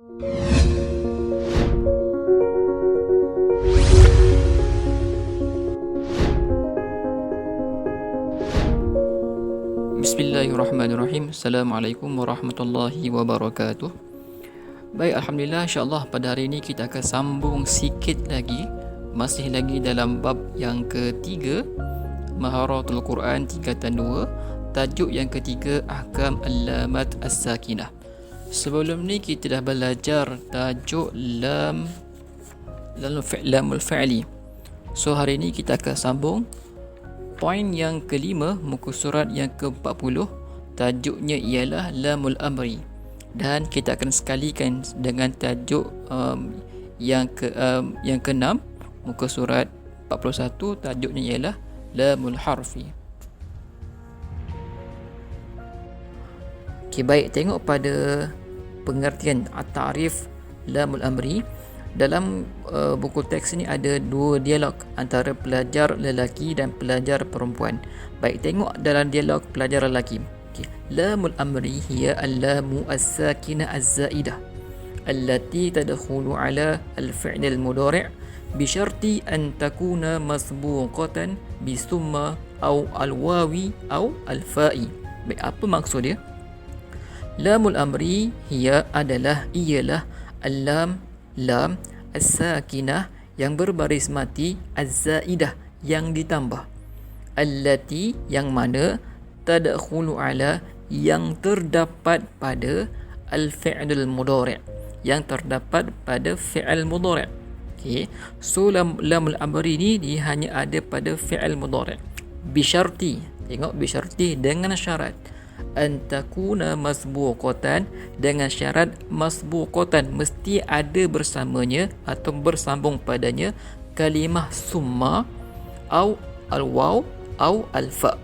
Bismillahirrahmanirrahim. Assalamualaikum warahmatullahi wabarakatuh. Baik, Alhamdulillah, insyaAllah pada hari ini kita akan sambung sikit lagi. Masih lagi dalam bab yang ketiga, Maharatul Quran tingkatan 2. Tajuk yang ketiga, Ahkam Al-Lamat As-Sakinah. Sebelum ni kita dah belajar tajuk Lamul Fa'li. So hari ini kita akan sambung poin yang kelima, muka surat yang ke-40. Tajuknya ialah Lamul Amri, dan kita akan sekalikan dengan tajuk yang ke-6, muka surat 41. Tajuknya ialah Lamul Harfi. Okey, baik, tengok pada pengertian ta'rif Lamul Amri. Dalam buku teks ni ada dua dialog antara pelajar lelaki dan pelajar perempuan. Baik, tengok dalam dialog pelajar lelaki. Okay. Lamul amri hiya al-lamu as-sakinah az-zaidah allati tadkhulu ala al-fi'l al-mudhari' bi syarti an takuna masbuqatan bi summa aw al-wawi aw al-fa'i. Baik, apa maksud dia? Lamul amri hiya ialah al-lam as-sakinah yang berbaris mati, az-zaidah yang ditambah, allati yang mana, tadkhulu ala yang terdapat pada, al-fi'lul mudhari' yang terdapat pada fi'il mudhari'. Okey, so lamul amri ni dia hanya ada pada fi'il mudhari'. Bisyarti, tengok bisyarti dengan syarat, antakuna masbuqatan, dengan syarat masbuqatan mesti ada bersamanya atau bersambung padanya kalimah summa au al-waw au al-fa.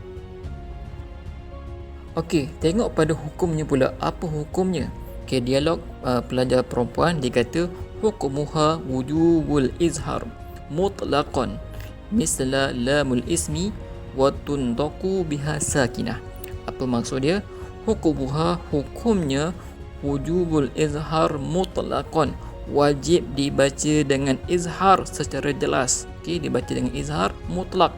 Okey, tengok pada hukumnya pula. Apa hukumnya? Okey, dialog pelajar perempuan dia kata hukmuha wujubul izhar mutlaqan misla lamul ismi wa tundaku biha sakinah. Apa maksud dia? Hukumnya wujubul izhar mutlaqan, wajib dibaca dengan izhar secara jelas. Okey, dibaca dengan izhar mutlak,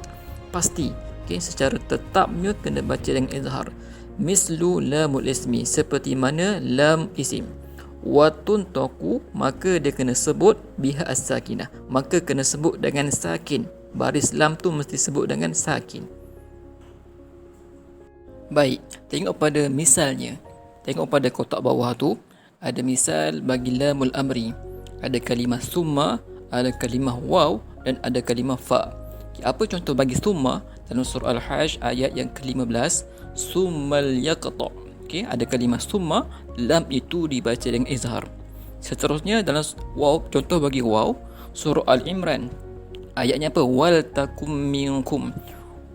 pasti. Okey, secara tetapnya kena baca dengan izhar. Mislu lamul ismi, seperti mana lam isim. Watun taku, maka dia kena sebut biha as-sakinah, maka kena sebut dengan sakin. Baris lam tu mesti sebut dengan sakin. Baik, tengok pada misalnya. Tengok pada kotak bawah tu, ada misal bagi lamul amri. Ada kalimah summa, ada kalimah waw dan ada kalimah fa. Apa contoh bagi summa? Dalam surah Al-Hajj ayat yang ke-15, summal yaqta. Okey, ada kalimah summa, lam itu dibaca dengan izhar. Seterusnya dalam waw, contoh bagi waw, surah Al-Imran ayatnya apa? Wal takum minkum.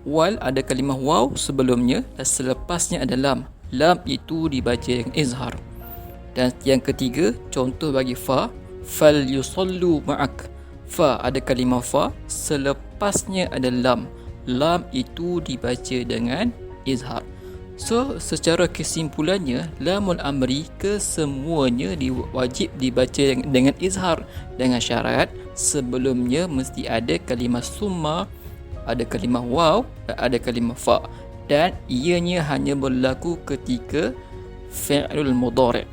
Wal ada kalimah waw sebelumnya dan selepasnya ada lam. Lam itu dibaca dengan izhar. Dan yang ketiga, contoh bagi fa, fal yusallu ma'ak. Fa ada kalimah fa, selepasnya ada lam. Lam itu dibaca dengan izhar. So, secara kesimpulannya, lamul amri kesemuanya wajib dibaca dengan izhar, dengan syarat sebelumnya mesti ada kalimah summa, ada kalimah waw, ada kalimah fa, dan ianya hanya berlaku ketika fi'lul mudhari'.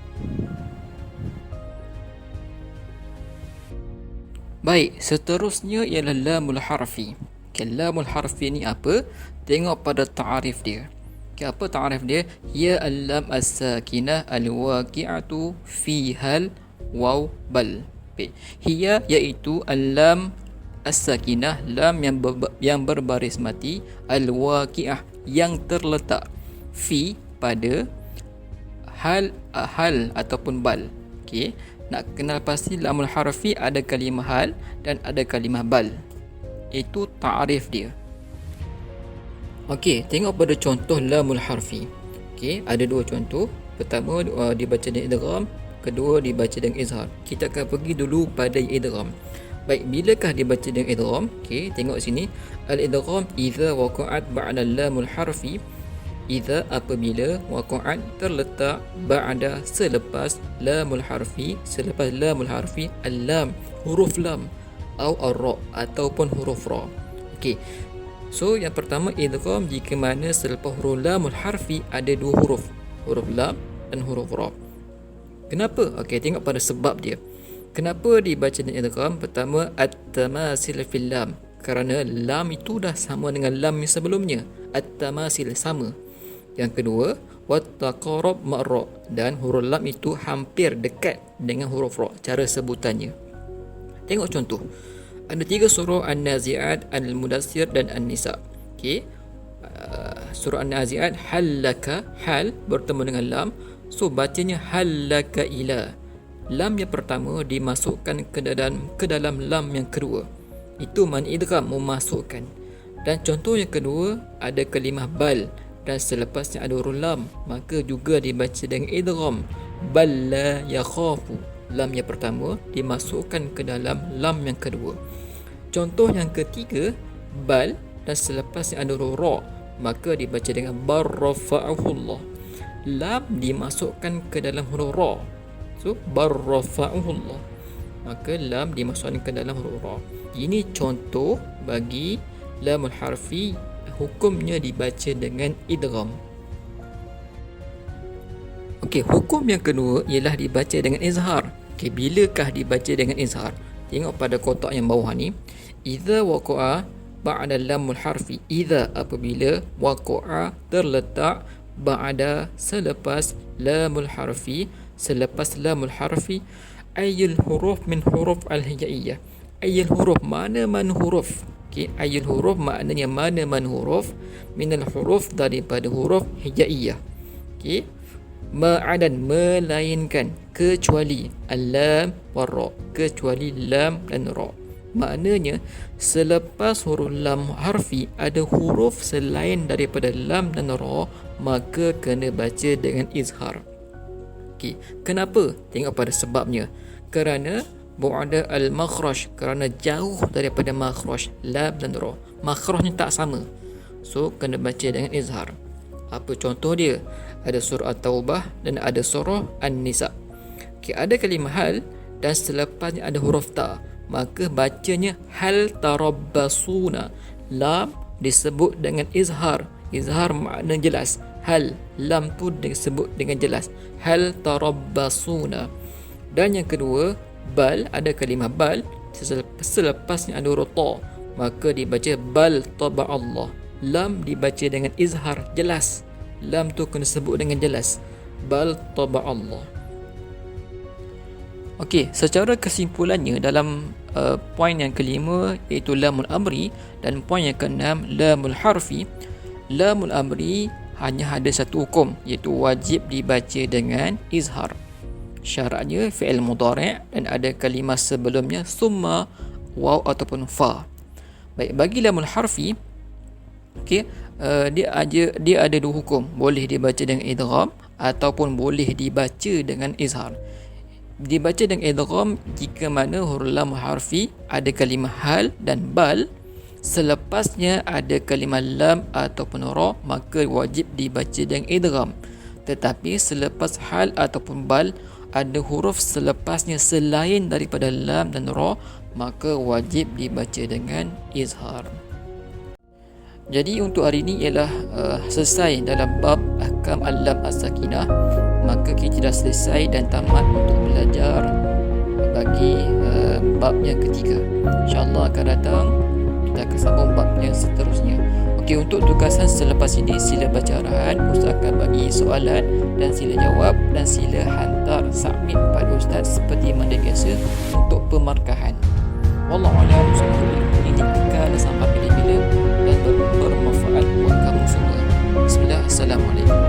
Baik, seterusnya ialah lamul harfi. Okay, lamul harfi ni apa? Tengok pada ta'arif dia. Okay, apa ta'arif dia? Ya al-lam as-sakinah al-waqi'atu fi hal waw bal. Hiya iaitu al-lam as-sakinah, lam yang berbaris mati, al-waqi'ah yang terletak, fi pada, hal ataupun bal. Okey, nak kenal pasti lamul harfi ada kalimah hal dan ada kalimah bal. Itu ta'arif dia. Okey, tengok pada contoh lamul harfi. Okey, ada dua contoh. Pertama dibaca dengan idgham, kedua dibaca dengan izhar. Kita akan pergi dulu pada idgham. Baik, bilakah dibaca dengan idgham? Okey, tengok sini. Al-idgham idza waqa'at ba'da lamul harfi Idza apabila waqa'at terletak ba'da selepas lamul harfi, selepas lamul harfi al-lam, huruf lam, atau ar-ra ataupun huruf ra. Okey. So yang pertama idgham jika mana selepas huruf lamul harfi ada dua huruf, huruf lam dan huruf ra. Kenapa? Okey, tengok pada sebab dia. Kenapa dibaca dengan idgham? Pertama, at-tamasil fil lam. Kerana lam itu dah sama dengan lam yang sebelumnya. At-tamasil sama. Yang kedua, wat-taqarrub ma' dan huruf lam itu hampir dekat dengan huruf ra, cara sebutannya. Tengok contoh. Ada 3 surah An-Nazi'at, Al-Mudaththir dan An-Nisa. Okey. Surah An-Nazi'at halaka, hal bertemu dengan lam. So bacanya halaka ila. Lam yang pertama dimasukkan ke dalam lam yang kedua. Itu makna idgham, memasukkan. Dan contoh yang kedua ada kalimah bal dan selepasnya ada huruf lam, maka juga dibaca dengan idgham. Bal la yakhafu. Lam yang pertama dimasukkan ke dalam lam yang kedua. Contoh yang ketiga, bal dan selepasnya ada huruf ra, maka dibaca dengan barrafa'ahullah. Lam dimasukkan ke dalam huruf ra. So barrafa'ahullah. Maka lam dimasukkan ke dalam huruf ra. Ini contoh bagi lamul harfi, hukumnya dibaca dengan idgham. Okey, hukum yang kedua ialah dibaca dengan izhar. Okey, bilakah dibaca dengan izhar? Tengok pada kotak yang bawah ni. Idza waqa'a ba'da lamul harfi. Idza apabila waqa'a terletak ba'da selepas lamul harfi, selepas lamul harfi ayyul huruf min huruf al-hijaiyah. Ayyul huruf, mana-mana huruf. Okay, ayul huruf maknanya mana-mana huruf minal huruf daripada huruf hijaiyah. Okay, ma'adan melainkan, kecuali al-lam war-ra, kecuali lam dan ra. Maknanya selepas huruf lam harfi ada huruf selain daripada lam dan ra, maka kena baca dengan izhar. Okay, kenapa? Tengok pada sebabnya. Kerana bu'ada al-makhraj, kerana jauh daripada makhraj lam dan ra, makhrajnya tak sama, so kena baca dengan izhar. Apa contoh dia? Ada surah At-Taubah dan ada surah An-Nisa. Okay, ada kalimah hal dan selepasnya ada huruf ta, maka bacanya hal tarabbasuna. Lam disebut dengan izhar. Izhar makna jelas, hal, lam tu disebut dengan jelas, hal tarabbasuna. Dan yang kedua, bal, ada kalimah bal, selepasnya ada huruf ta, maka dibaca bal taba'allah. Lam dibaca dengan izhar, jelas. Lam tu kena sebut dengan jelas, bal taba'allah. Okey, secara kesimpulannya dalam poin yang kelima iaitu lamul amri dan poin yang keenam lamul harfi. Lamul amri hanya ada satu hukum, iaitu wajib dibaca dengan izhar. Syaratnya fi'il mudhari' dan ada kalimah sebelumnya summa, waw ataupun fa. Baik, bagi lamul harfi, okey, dia ada dua hukum, boleh dibaca dengan idgham ataupun boleh dibaca dengan izhar. Dibaca dengan idgham jika mana huruf lam harfi ada kalimah hal dan bal, selepasnya ada kalimah lam ataupun ra, maka wajib dibaca dengan idgham. Tetapi selepas hal ataupun bal ada huruf selepasnya selain daripada lam dan ra, maka wajib dibaca dengan izhar. Jadi untuk hari ini ialah selesai dalam bab ahkam al-lam as-sakinah. Maka kita dah selesai dan tamat untuk belajar bagi bab yang ketiga. InsyaAllah akan datang kita akan sambung bab yang seterusnya. Okey, untuk tugasan selepas ini sila baca arahan, Ustaz akan bagi soalan dan sila jawab dan sila hantar submit pada Ustaz seperti mana biasa untuk pemarkahan. Wallahualam, semoga ilmu ini kekal sampai bila-bila dan bermanfaat buat kamu semua. Bismillah, Assalamualaikum.